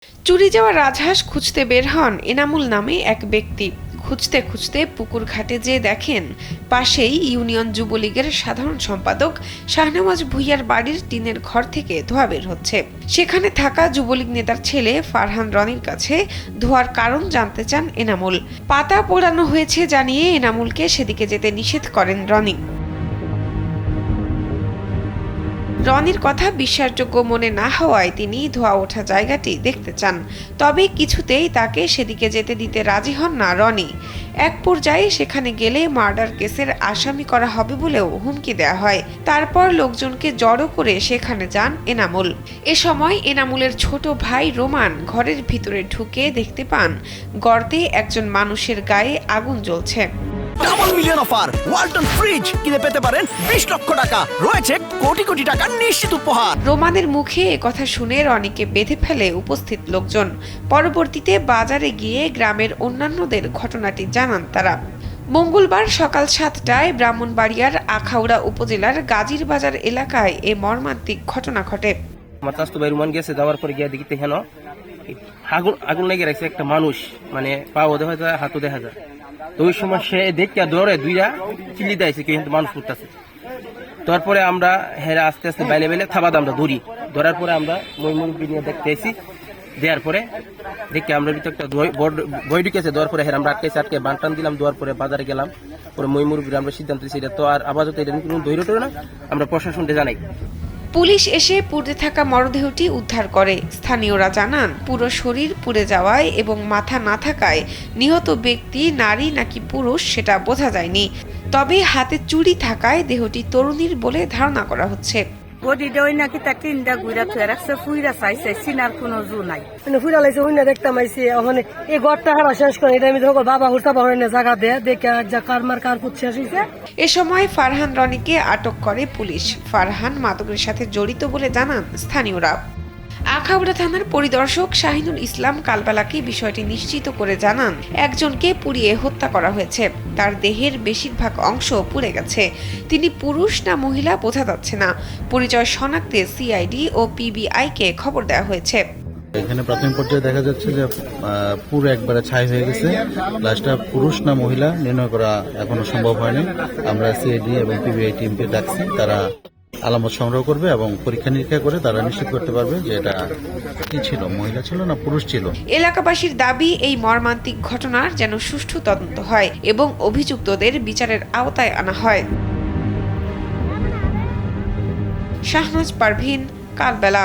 চুরি যাওয়া রাজহাঁস খুঁজতে বের হন এনামুল নামে এক ব্যক্তি। খুঁজতে খুঁজতে পুকুর ঘাটে যেয়ে দেখেন পাশেই ইউনিয়ন যুবলীগের সাধারণ সম্পাদক শাহনেওয়াজ ভূঁইয়ার বাড়ির টিনের ঘর থেকে ধোঁয়া বের হচ্ছে। সেখানে থাকা যুবলীগ নেতার ছেলে ফারহান রনির কাছে ধোঁয়ার কারণ জানতে চান এনামুল। পাতা পোড়ানো হয়েছে জানিয়ে এনামুলকে সেদিকে যেতে নিষেধ করেন রনি। রনির কথা বিশ্বাসযোগ্য মনে না হওয়ায় তিনি ধোঁয়া ওঠা জায়গাটি দেখতে চান, তবে কিছুতেই তাকে সেদিকে যেতে দিতে রাজি হন না রনি। এক পর্যায়ে সেখানে গেলে মার্ডার কেসের আসামি করা হবে বলেও হুমকি দেওয়া হয়। তারপর লোকজনকে জড়ো করে সেখানে যান এনামুল। এ সময় এনামুলের ছোট ভাই রোমান ঘরের ভিতরে ঢুকে দেখতে পান গর্তে একজন মানুষের গায়ে আগুন জ্বলছে। Double million offer Walton fridge কিনে পেতে পারেন 20 লক্ষ টাকা, রয়েছে কোটি কোটি টাকার নিশ্চিত উপহার। রোমানের মুখে একথা শুনে রনিকে বেঁধে ফেলে উপস্থিত লোকজন। পরবর্তীতে বাজারে গিয়ে গ্রামের অন্যান্যদের ঘটনাটি জানান তারা। মঙ্গলবার সকাল 7টায় ব্রাহ্মণবাড়িয়ার আখাউড়া উপজেলার গাজীর বাজার এলাকায় এ মর্মান্তিক ঘটনা ঘটে। আমার চাস্তু ভাই রুমান গেছে, যাওয়ার পরে গিয়ে দেখতে হেন আগুন লেগে রাখছে একটা মানুষ, মানে পাও দেখা যায় হাতও দেখা যায়। তো ওই সময় সে দেখতে দৌড়ে দুইটা চিল্লি দিয়েছে কিন্তু মানুষ উঠতেছে। তারপরে আমরা হেরা আস্তে আস্তে বাইলে বাইলে থাবাদ আমরা ধরার পরে আমরা ময়মুরব্বী নিয়ে দেখতে এসি। দেওয়ার পরে দেখে আমরা ভিতরে একটা বই ঢুকেছে, দেওয়ার পরে আমরা আটকে বানটান দিলাম। দেওয়ার পরে বাজারে গেলাম, পরে ময়মুরব্বী আমরা সিদ্ধান্ত দিচ্ছি এটা তো আর আপাতত এটা কোনো ধৈর্য না, আমরা প্রশাসনকে জানাই। পুলিশ এসে পুড়ে থাকা মরদেহটি উদ্ধার করে। স্থানীয়রা জানান পুরো শরীর পুড়ে যাওয়ায় এবং মাথা না থাকায় নিহত ব্যক্তি নারী নাকি পুরুষ সেটা বোঝা যায়নি। তবে হাতে চুড়ি থাকায় দেহটি তরুণীর বলে ধারণা করা হচ্ছে। বডিটা ওই নাকি তাকে ইন্দা গুইরা থুয়ে রাখছে, ফুইরা চাইছে, চিনার কোনো জু নাই। ফুইরা লাইছে ওই না দেখতাম আইসি ওখানে এই ঘরটা হারা শেষ করে এটা আমি ধরো বাবা হুরতা বাবা জায়গা দেখে যা কারমার কারপুত শেষ হয়েছে। এ সময় ফারহান রনিকে আটক করে পুলিশ। ফারহান মাদকের সাথে জড়িত বলে জানান স্থানীয়রা। আখাউড়া থানার পরিদর্শক শাহিনুল ইসলাম কালবেলাকে বিষয়টি নিশ্চিত করে জানান একজনকে পুড়িয়ে হত্যা করা হয়েছে। তার দেহের বেশিরভাগ অংশ পুড়ে গেছে। তিনি পুরুষ না মহিলা বোঝা যাচ্ছে না। পরিচয় শনাক্তে সিআইডি ও পিবিআইকে খবর দেওয়া হয়েছে। এখানে প্রাথমিক পর্যায়ে দেখা যাচ্ছে যে পুরো একবারে ছাই হয়ে গেছে। লাশটা পুরুষ না মহিলা নির্ণয় করা এখনো সম্ভব হয়নি। আমরা সিআইডি এবং পিবিআই টিমকে ডাকছি, তারা আলামত সংগ্রহ করবে এবং পরীক্ষা নিরীক্ষা করে তারা নিশ্চিত করতে পারবে যে এটা কি ছিল, মহিলা ছিল না পুরুষ ছিল। এলাকাবাসীর দাবি এই মর্মান্তিক ঘটনার যেন সুষ্ঠু তদন্ত হয় এবং অভিযুক্তদের বিচারের আওতায় আনা হয়। শাহনাজ পারভীন, কালবেলা।